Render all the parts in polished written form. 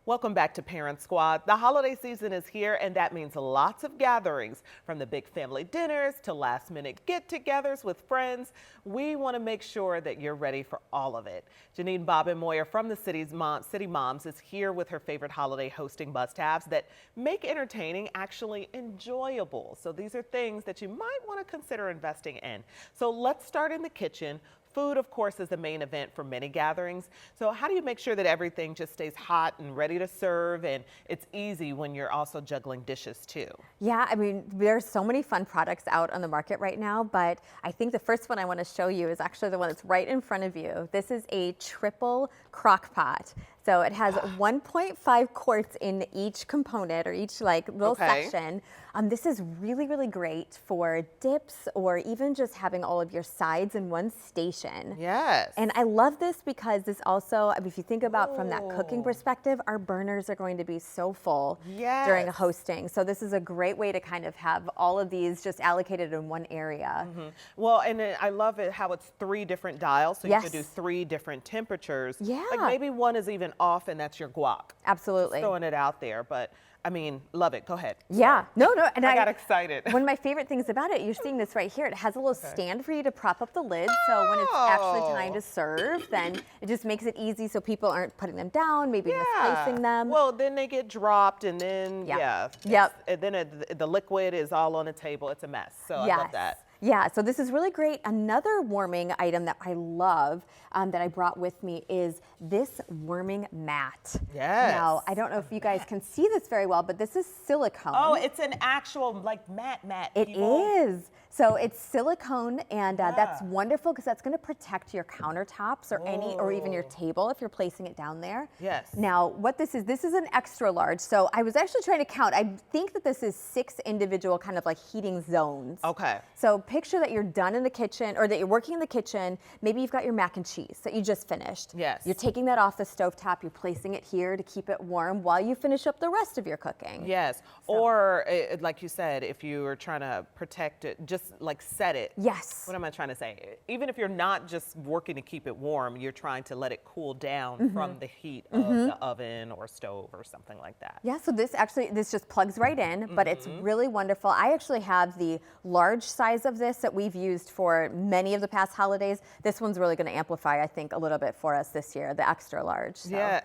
Welcome back to Parent Squad. The holiday season is here, and that means lots of gatherings, from the big family dinners to last-minute get-togethers with friends. We want to make sure that you're ready for all of it. Jeanine Bobenmoyer from the CityMoms is here with her favorite holiday hosting must-haves that make entertaining actually enjoyable. So these are things that you might want to consider investing in. So let's start in the kitchen. Food, of course, is the main event for many gatherings. So how do you make sure that everything just stays hot and ready to serve, and it's easy when you're also juggling dishes too? Yeah, I mean, there's so many fun products out on the market right now, but I think the first one I want to show you is actually the one that's right in front of you. This is a triple crock pot. So it has 1.5 quarts in each component, or each little section. This is really, really great for dips, or even just having all of your sides in one station. Yes. And I love this because this also, I mean, if you think about from that cooking perspective, our burners are going to be so full during a hosting. So this is a great way to kind of have all of these just allocated in one area. Well, and I love it how it's 3 different dials, so you can do 3 different temperatures. Yeah. Like maybe one is even off, and that's your guac. Absolutely. Just throwing it out there, but I mean, love it. Go ahead. Yeah. No. And I got excited. One of my favorite things about it, you're seeing this right here. It has a little stand for you to prop up the lid. So when it's actually time to serve, then it just makes it easy so people aren't putting them down, maybe misplacing them. Well, then they get dropped, and then, and then the liquid is all on the table. It's a mess. So I love that. Yeah, so this is really great. Another warming item that I love that I brought with me is this warming mat. Yes. Now, I don't know if you guys can see this very well, but this is silicone. Oh, it's an actual mat. It is. So it's silicone, and that's wonderful because that's going to protect your countertops or even your table if you're placing it down there. Yes. Now, what this is an extra large. So I was actually trying to count. I think that this is 6 individual kind of like heating zones. Okay. So picture that you're done in the kitchen, or that you're working in the kitchen. Maybe you've got your mac and cheese that you just finished. Yes. You're taking that off the stovetop. You're placing it here to keep it warm while you finish up the rest of your cooking. Yes. So. Or like you said, if you were trying to protect it, just like set it. Yes. What am I trying to say? Even if you're not just working to keep it warm, you're trying to let it cool down from the heat of the oven or stove or something like that. Yeah, so this just plugs right in, but it's really wonderful. I actually have the large size of this that we've used for many of the past holidays. This one's really going to amplify, I think, a little bit for us this year, the extra large. So. Yeah.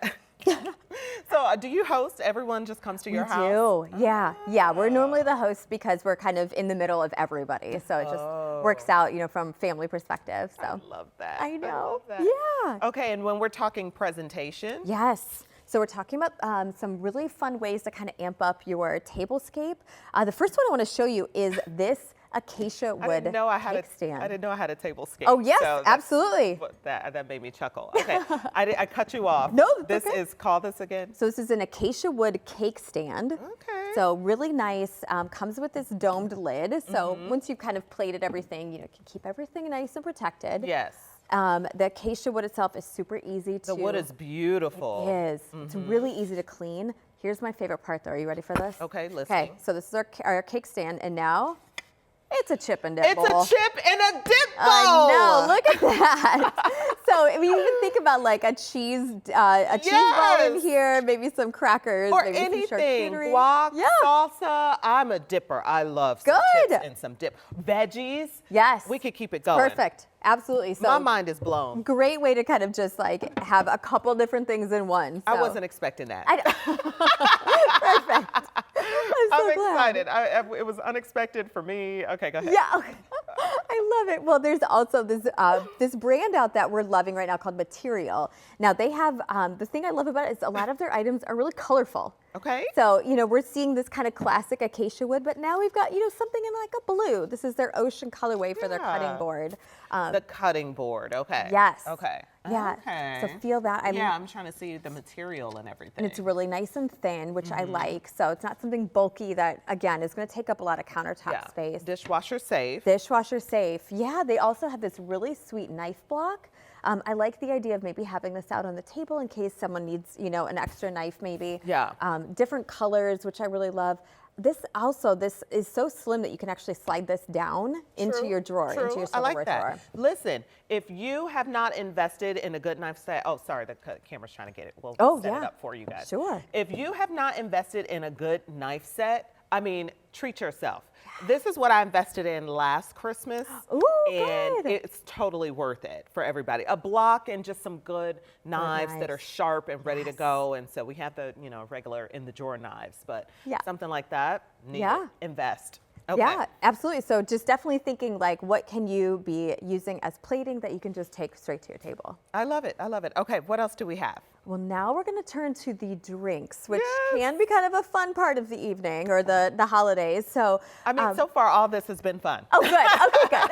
So do you host? Everyone just comes to your house? We do. Yeah. We're normally the host because we're kind of in the middle of everybody. So it just works out, from family perspective. So I love that. I know. I love that. Yeah. Okay, and when we're talking presentation? Yes. So we're talking about some really fun ways to kind of amp up your tablescape. The first one I want to show you is this acacia wood cake stand. I didn't know I had a tablescape. Oh yes, so absolutely. That made me chuckle. Okay, I cut you off. No, this is call this again. So this is an acacia wood cake stand. Okay. So really nice. Comes with this domed lid. So once you've kind of plated everything, you can keep everything nice and protected. Yes. The acacia wood itself is super easy to. The wood is beautiful. It is. It's really easy to clean. Here's my favorite part, though. Are you ready for this? Okay, listen. Okay, so this is our cake stand, and now. It's a chip and dip bowl. It's a chip and a dip bowl. I know. Look at that. So if you even think about like a cheese ball in here, maybe some crackers, or maybe anything, some charcuterie. Guac, salsa. I'm a dipper. I love some chips and some dip. Veggies. Yes. We could keep it going. Perfect. Absolutely. So my mind is blown. Great way to kind of just like have a couple different things in one. So. I wasn't expecting that. Perfect. I'm excited. It was unexpected for me. Okay, go ahead. Yeah. I love it. Well, there's also this brand out that we're loving right now called Material. Now they have, the thing I love about it is a lot of their items are really colorful. Okay. So, we're seeing this kind of classic acacia wood, but now we've got, something in like a blue. This is their ocean colorway for their cutting board. The cutting board, okay. Yes. Okay. Yeah. Okay. So feel that. I'm trying to see the material and everything. And it's really nice and thin, which I like. So it's not something bulky that, again, is going to take up a lot of countertop space. Dishwasher safe. Dishwasher safe. Yeah, they also have this really sweet knife block. I like the idea of maybe having this out on the table in case someone needs, an extra knife maybe. Yeah. Different colors, which I really love. this is so slim that you can actually slide this down into True, your drawer, true. into your I like silverware that. drawer. Listen, if you have not invested in a good knife set, oh, sorry, the camera's trying to get it. We'll set it up for you guys. Sure. If you have not invested in a good knife set, I mean, treat yourself. This is what I invested in last Christmas, Ooh, and good. it's totally worth it for everybody. A block and just some good knives that are sharp and ready to go. And so we have the, regular in the drawer knives, but something like that, invest. Okay. Yeah, absolutely. So just definitely thinking like, what can you be using as plating that you can just take straight to your table? I love it. I love it. Okay, what else do we have? Well, now we're going to turn to the drinks, which can be kind of a fun part of the evening or the holidays. So, I mean, so far all this has been fun. Oh, good. Okay, good.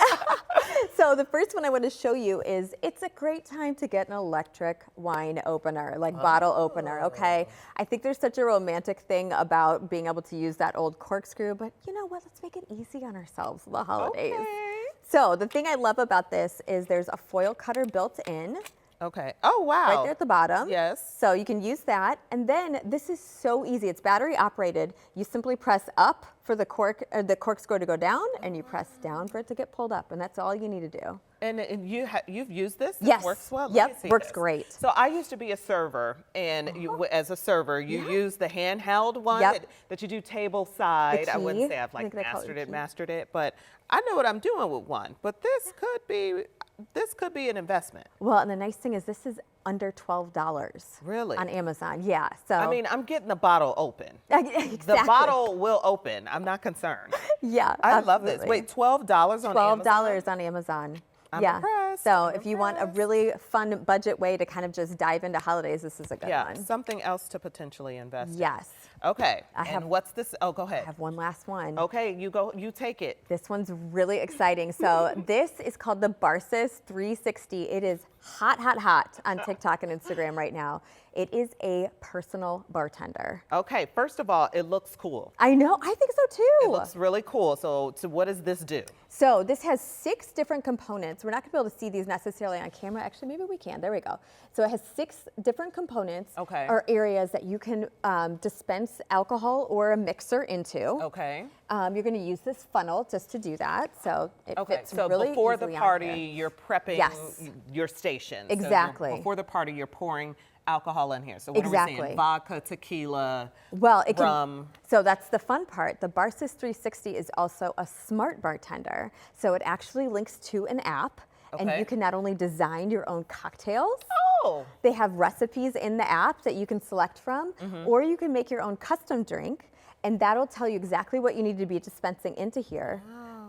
So the first one I want to show you is it's a great time to get an electric wine opener, like bottle opener, okay? I think there's such a romantic thing about being able to use that old corkscrew, but you know what? Let's make it easy on ourselves for the holidays. Okay. So the thing I love about this is there's a foil cutter built in. Okay. Oh, wow. Right there at the bottom. Yes. So you can use that. And then this is so easy. It's battery operated. You simply press up for the corkscrew to go down, and you press down for it to get pulled up. And that's all you need to do. And you've used this? Yes. It works well? Yep, works great. So I used to be a server, and as a server, you use the handheld one that you do table side. I wouldn't say I've like mastered it, but I know what I'm doing with one. But this could be an investment. Well, and the nice thing is this is under $12. Really? On Amazon, yeah. So I mean, I'm getting the bottle open. Exactly. The bottle will open. I'm not concerned. Yeah, I love this. Wait, $12 on Amazon? $12 on Amazon. I'm impressed. So if you want a really fun budget way to kind of just dive into holidays, this is a good one. Something else to potentially invest in. Yes. Okay. And what's this? Oh, go ahead. I have one last one. Okay, you take it. This one's really exciting. So this is called the Barsis 360. It is hot on TikTok and Instagram right now. It is a personal bartender. Okay, first of all, it looks cool. I know, I think so too. It looks really cool. So what does this do? So this has 6 different components. We're not gonna be able to see these necessarily on camera. Actually, maybe we can. There we go. So it has 6 different components or areas that you can dispense alcohol or a mixer into. Okay. You're gonna use this funnel just to do that. So it fits really before easily the party, on here. you're prepping your station. Exactly. So before the party, you're pouring alcohol in here. So what are we saying? Vodka, tequila, rum. So that's the fun part. The Barsis 360 is also a smart bartender. So it actually links to an app. And you can not only design your own cocktails, they have recipes in the app that you can select from, or you can make your own custom drink, and that'll tell you exactly what you need to be dispensing into here.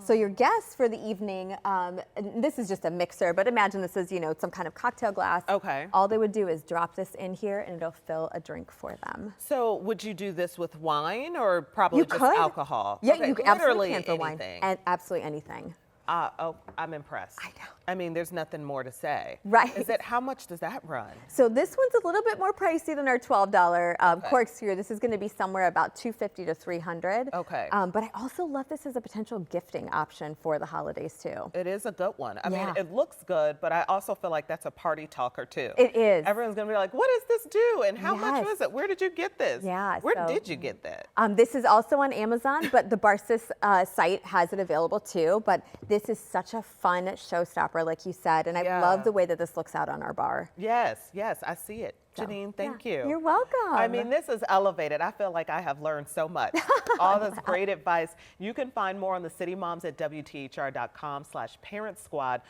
So your guests for the evening, and this is just a mixer, but imagine this is, some kind of cocktail glass. Okay. All they would do is drop this in here and it'll fill a drink for them. So would you do this with wine or probably just alcohol? Yeah, you absolutely can for anything. wine. And absolutely anything. I'm impressed. I know. I mean, there's nothing more to say. Right. How much does that run? So this one's a little bit more pricey than our $12 corkscrew. This is going to be somewhere about $250 to $300. Okay. But I also love this as a potential gifting option for the holidays too. It is a good one. I mean, it looks good, but I also feel like that's a party talker too. It is. Everyone's going to be like, what does this do? And how much was it? Where did you get this? Yeah. Where did you get that? This is also on Amazon, but the Barsis site has it available too. But this is such a fun showstopper, like you said, and I love the way that this looks out on our bar. Yes, I see it. Jeanine, thank you. You're welcome. I mean, this is elevated. I feel like I have learned so much. All this great advice. You can find more on the City Moms at WTHR.com/Parent Squad